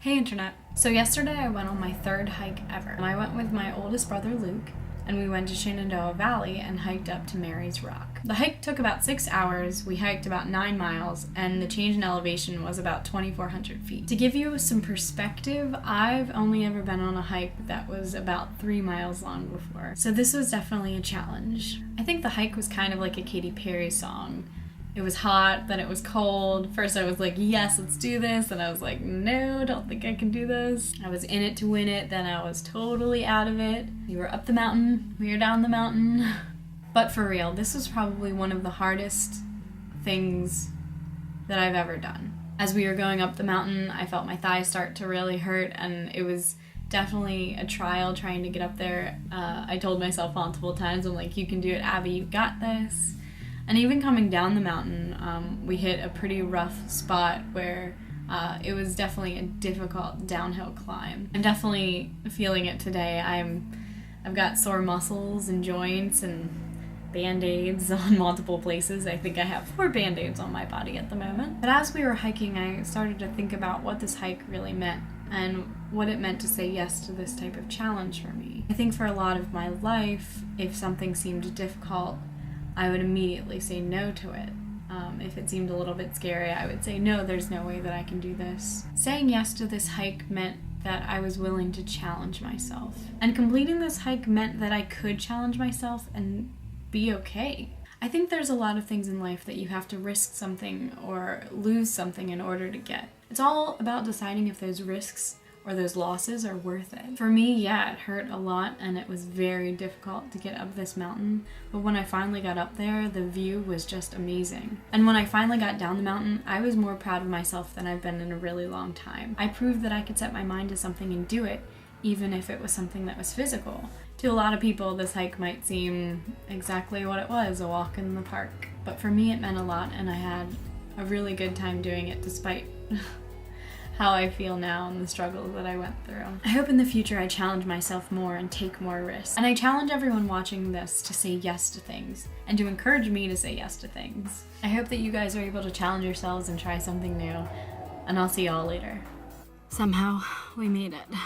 Hey internet. So yesterday I went on my third hike ever. I went with my oldest brother Luke, and we went to Shenandoah Valley and hiked up to Mary's Rock. The hike took about 6 hours, we hiked about 9 miles, and the change in elevation was about 2,400 feet. To give you some perspective, I've only ever been on a hike that was about 3 miles long before, so this was definitely a challenge. I think the hike was kind of like a Katy Perry song. It was hot, then it was cold. First I was like, yes, let's do this. Then I was like, no, don't think I can do this. I was in it to win it, then I was totally out of it. We were up the mountain, we were down the mountain. But for real, this was probably one of the hardest things that I've ever done. As we were going up the mountain, I felt my thighs start to really hurt, and it was definitely a trial trying to get up there. I told myself multiple times, I'm like, you can do it, Abby, you got this. And even coming down the mountain, we hit a pretty rough spot where it was definitely a difficult downhill climb. I'm definitely feeling it today. I've got sore muscles and joints and band-aids on multiple places. I think I have 4 band-aids on my body at the moment. But as we were hiking, I started to think about what this hike really meant and what it meant to say yes to this type of challenge for me. I think for a lot of my life, if something seemed difficult, I would immediately say no to it. If it seemed a little bit scary, I would say, no, there's no way that I can do this. Saying yes to this hike meant that I was willing to challenge myself. And completing this hike meant that I could challenge myself and be okay. I think there's a lot of things in life that you have to risk something or lose something in order to get. It's all about deciding if those risks or those losses are worth it. For me, yeah, it hurt a lot and it was very difficult to get up this mountain, but when I finally got up there, the view was just amazing. And when I finally got down the mountain, I was more proud of myself than I've been in a really long time. I proved that I could set my mind to something and do it, even if it was something that was physical. To a lot of people, this hike might seem exactly what it was, a walk in the park. But for me, it meant a lot, and I had a really good time doing it despite how I feel now and the struggles that I went through. I hope in the future I challenge myself more and take more risks. And I challenge everyone watching this to say yes to things and to encourage me to say yes to things. I hope that you guys are able to challenge yourselves and try something new, and I'll see y'all later. Somehow, we made it.